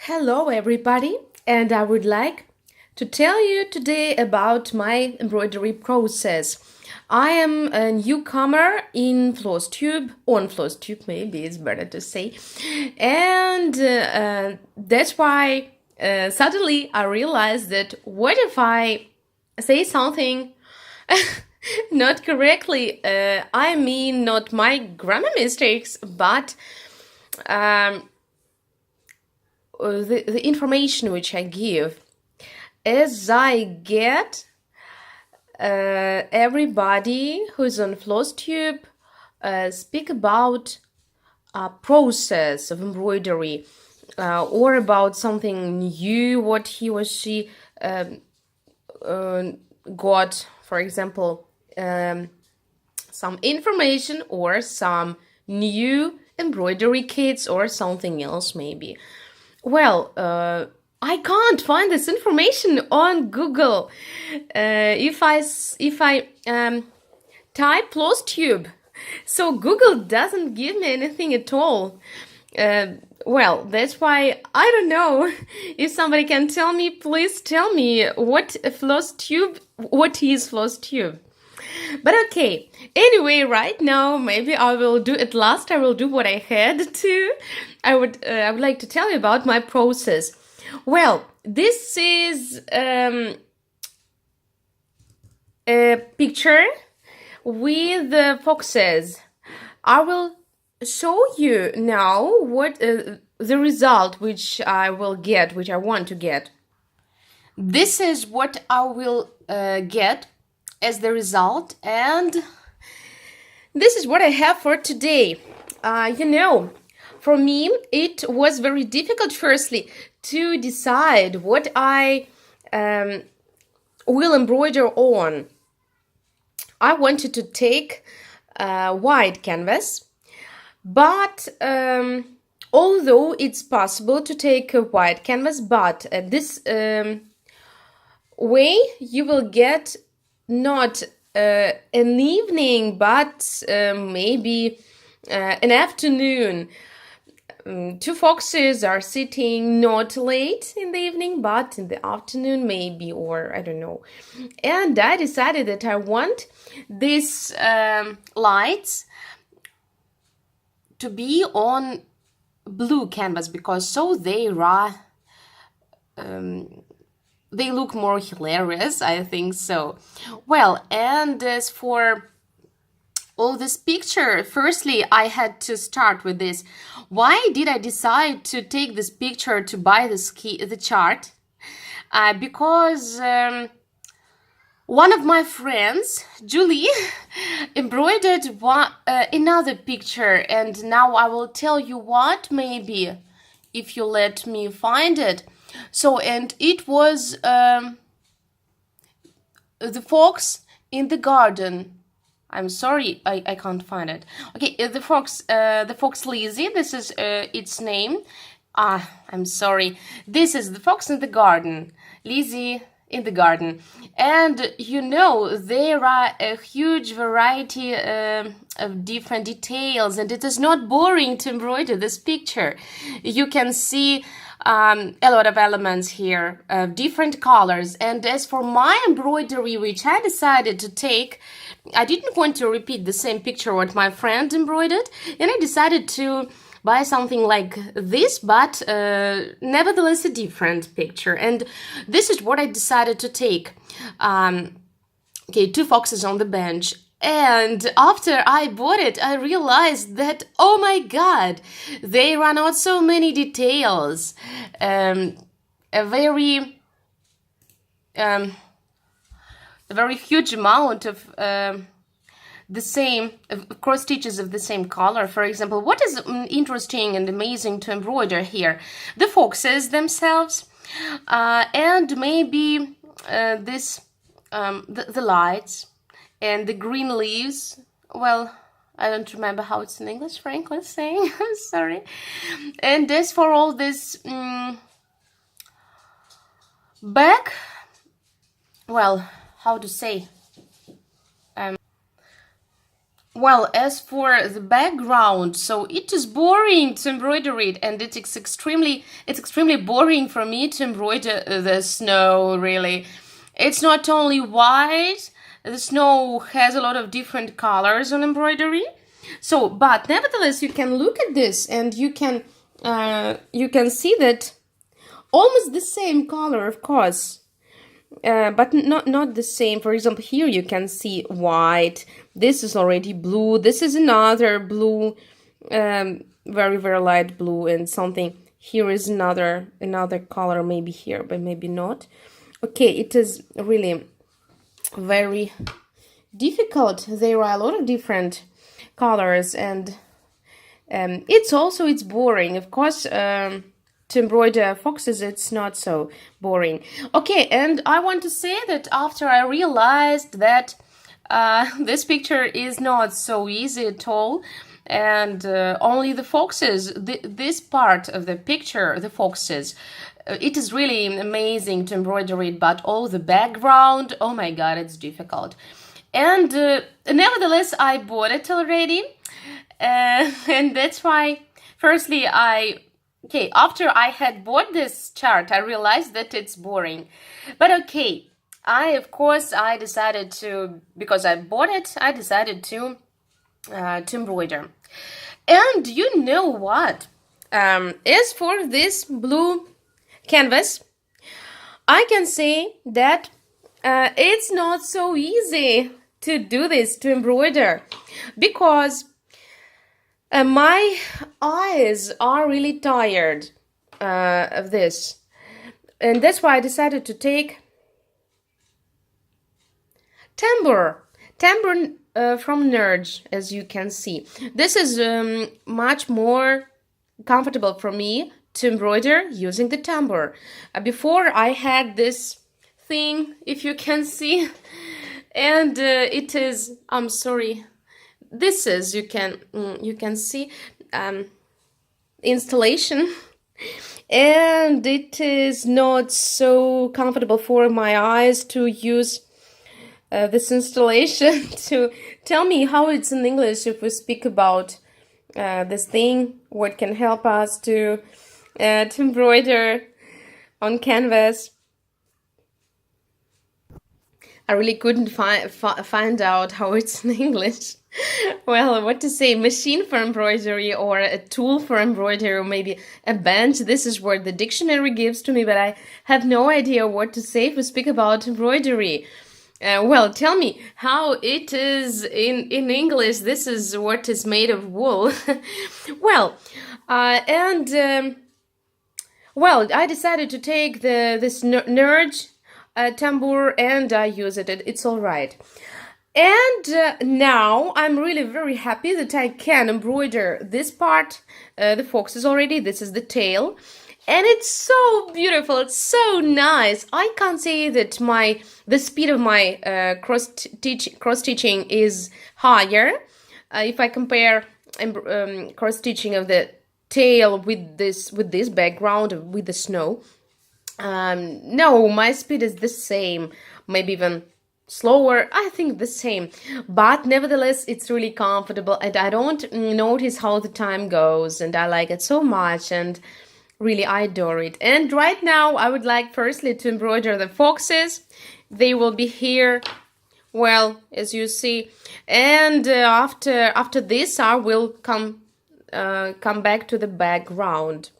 Hello everybody, and I would like to tell you today about my embroidery process. I am a newcomer in FlossTube, on FlossTube maybe it's better to say, and that's why suddenly I realized that what if I say something not correctly? I mean not my grammar mistakes, but the information which I give as I get everybody who's on FlossTube speak about a process of embroidery or about something new what he or she got, for example, some information or some new embroidery kits or something else maybe. Well, I can't find this information on Google. If I type FlossTube, so Google doesn't give me anything at all. Well, that's why I don't know. If somebody can tell me, please tell me what is FlossTube. But okay, anyway, right now, maybe I will do what I had to. I would like to tell you about my process. Well, this is a picture with the FOXES. I will show you now what the result which I want to get. This is what I will get as the result, and this is what I have for today. For me, it was very difficult, firstly, to decide what I will embroider on. I wanted to take white canvas, but although it's possible to take a white canvas, but this way you will get not an evening, but maybe an afternoon. Two foxes are sitting not late in the evening, but in the afternoon maybe, or I don't know. And I decided that I want these lights to be on blue canvas, because so they look more hilarious, I think so. Well, and as for all this picture, firstly, I had to start with this. Why did I decide to take this picture to buy the chart? Because one of my friends, Julie, embroidered another picture, and now I will tell you what, maybe, if you let me find it. So, and it was the fox in the garden. I'm sorry, I can't find it. Okay, the fox Lizzie, this is its name. I'm sorry. This is the fox in the garden. Lizzie in the garden. And you know, there are a huge variety of different details, and it is not boring to embroider this picture. You can see a lot of elements here, different colors. And as for my embroidery, which I decided to take, I didn't want to repeat the same picture what my friend embroidered, and I decided to buy something like this, but nevertheless a different picture. And this is what I decided to take. Okay, two foxes on the bench. And after I bought it, I realized that, oh my god, they run out so many details. A very huge amount of the same cross stitches of the same color. For example, what is interesting and amazing to embroider here? The foxes themselves, and maybe the lights. And the green leaves, well, I don't remember how it's in English, frankly saying, I'm sorry. And as for all this back, well, how to say, Well, as for the background, so it is boring to embroider it, and it's extremely boring for me to embroider the snow, really. It's not only white, the snow has a lot of different colors on embroidery. So, but nevertheless, you can look at this and you can see that almost the same color, of course. But not the same. For example, here you can see white. This is already blue. This is another blue, very light blue, and something. Here is another color, maybe here, but maybe not. Okay, it is really very difficult. There are a lot of different colors, and it's boring, of course. To embroider foxes, it's not so boring. Okay, and I want to say that after I realized that this picture is not so easy at all, and only the foxes, this part of the picture, the foxes, it is really amazing to embroider it, but all the background, oh my god, it's difficult. And nevertheless, I bought it already, and that's why, firstly, after I had bought this chart, I realized that it's boring. But okay, I decided to, because I bought it, I decided to embroider. And you know what? As for this blue canvas, I can say that it's not so easy to do this, to embroider, because my eyes are really tired of this, and that's why I decided to take tambour from Nerge, as you can see. This is much more comfortable for me to embroider using the tambour. Before I had this thing, if you can see, and it is, I'm sorry, this is, you can see, installation, and it is not so comfortable for my eyes to use this installation. To tell me how it's in English if we speak about this thing, what can help us to embroider on canvas. I really couldn't find out how it's in English. Well, what to say, machine for embroidery, or a tool for embroidery, or maybe a bench. This is what the dictionary gives to me, but I have no idea what to say if we speak about embroidery. Well, tell me how it is in English. This is what is made of wool. Well, well, I decided to take this Nerge tambour, and I use it. It's all right. And now I'm really very happy that I can embroider this part, the foxes already. This is the tail, and it's so beautiful. It's so nice. I can't say that the speed of my cross stitching is higher if I compare cross stitching of the tail with this background with the snow. No, my speed is the same, maybe even slower, I think the same, but nevertheless it's really comfortable, and I don't notice how the time goes, and I like it so much, and really I adore it. And right now I would like firstly to embroider the foxes. They will be here, well, as you see, and after this I will come back to the background.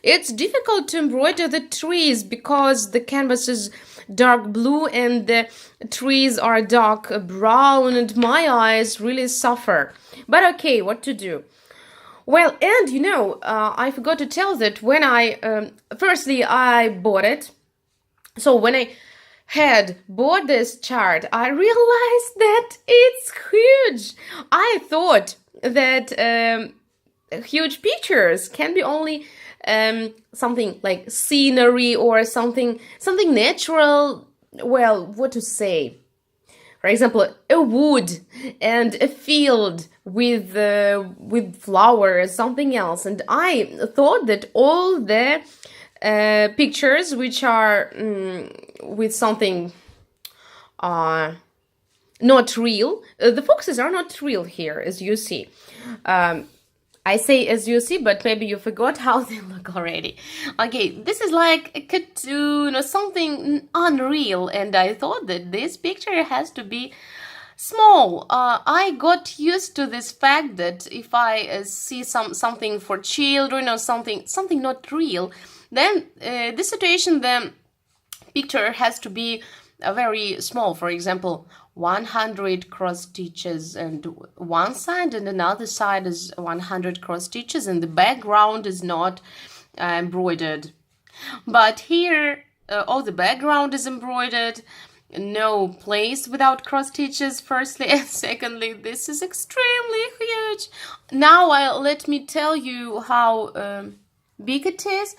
It's difficult to embroider the trees because the canvas is dark blue and the trees are dark brown, and my eyes really suffer. But okay, what to do? Well, and you know, I forgot to tell that when firstly I bought it. So when I had bought this chart, I realized that it's huge. I thought that huge pictures can be only something like scenery or something natural. Well, what to say? For example, a wood and a field with flowers, something else. And I thought that all the pictures which are with something not real. The foxes are not real here, as you see. I say as you see, but maybe you forgot how they look already. Okay, this is like a cartoon or something unreal, and I thought that this picture has to be small. I got used to this fact that if I see something for children or something not real, then this situation, the picture has to be very small. For example, 100 cross stitches and one side, and another side is 100 cross stitches, and the background is not embroidered. But here, all the background is embroidered. No place without cross stitches, firstly, and secondly, this is extremely huge. Now let me tell you how big it is.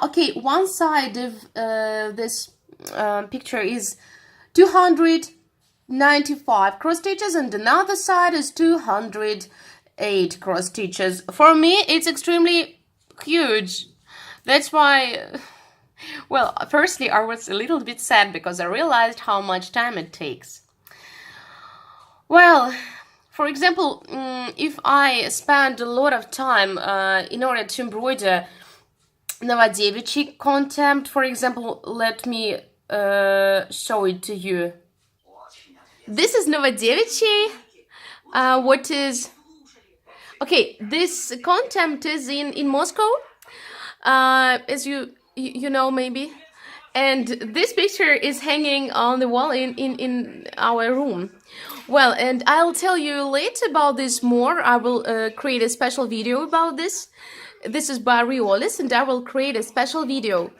Okay, one side of this picture is 295 cross stitches, and another side is 208 cross stitches. For me, it's extremely huge. That's why, well, firstly, I was a little bit sad because I realized how much time it takes. Well, for example, if I spend a lot of time in order to embroider Novodevichy contempt, for example, let me show it to you. This is Novodevichy. What is... Okay, this contempt is in Moscow, as you know maybe. And this picture is hanging on the wall in our room. Well, and I'll tell you later about this more. I will create a special video about this. This is by Riolis, and I will create a special video.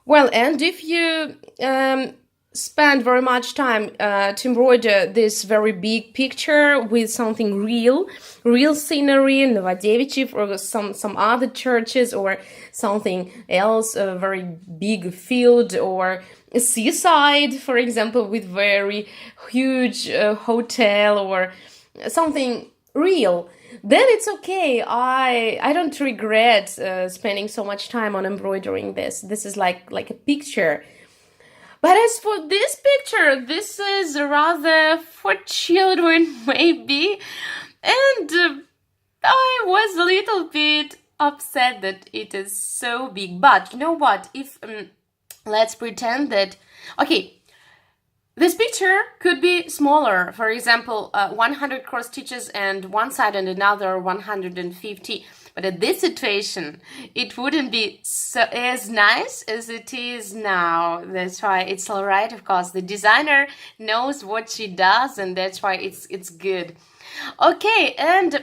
Well, and if you spend very much time to embroider this very big picture with something real scenery, Novodevichy, or some other churches, or something else, a very big field, or a seaside, for example, with very huge hotel, or something real, then it's okay. I don't regret spending so much time on embroidering this. This is like a picture. But as for this picture, this is rather for children, maybe. And I was a little bit upset that it is so big. But you know what? If let's pretend that... Okay, this picture could be smaller. For example, 100 cross stitches and one side and another 150. But at this situation, it wouldn't be as nice as it is now. That's why it's all right, of course. The designer knows what she does, and that's why it's good. Okay, and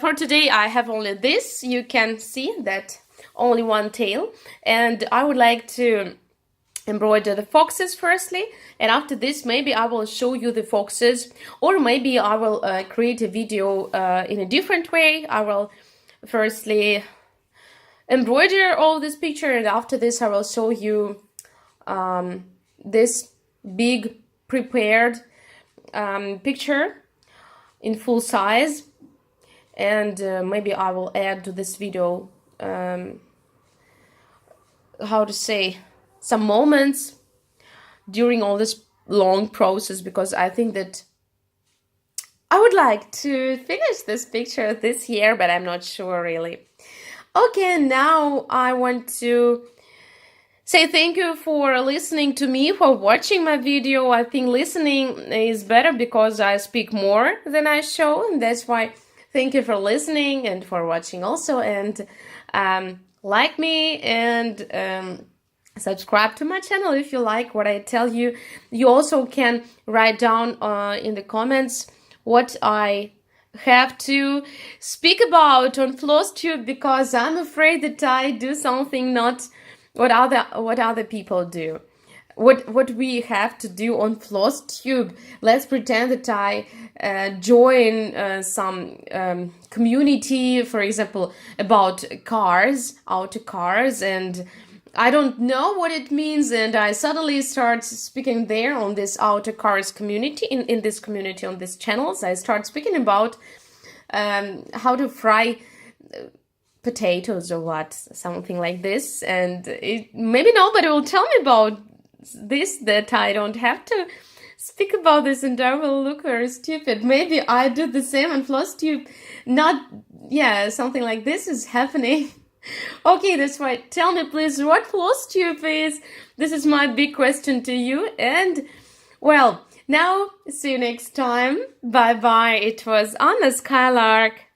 for today, I have only this. You can see that only one tail. And I would like to embroider the foxes firstly, and after this maybe I will show you the foxes, or maybe I will create a video in a different way. I will firstly embroider all this picture, and after this I will show you this big prepared picture in full size, and maybe I will add to this video how to say, some moments during all this long process, because I think that I would like to finish this picture this year, but I'm not sure really. Okay, now I want to say thank you for listening to me, for watching my video. I think listening is better because I speak more than I show, and that's why thank you for listening and for watching also, and like me and subscribe to my channel if you like what I tell you. You also can write down in the comments what I have to speak about on FlossTube, because I'm afraid that I do something not what other people do. What we have to do on FlossTube. Let's pretend that I join some community, for example, about cars, auto cars, and I don't know what it means, and I suddenly start speaking there on this auto cars community, in this community, on these channels. I start speaking about how to fry potatoes or what, something like this, and maybe nobody will tell me about this, that I don't have to speak about this and I will look very stupid. Maybe I do the same on FlossTube. Not, yeah, something like this is happening. Okay, that's right. Tell me please what FlossTube is. This is my big question to you. And, well, now see you next time. Bye-bye. It was Anna Skylark.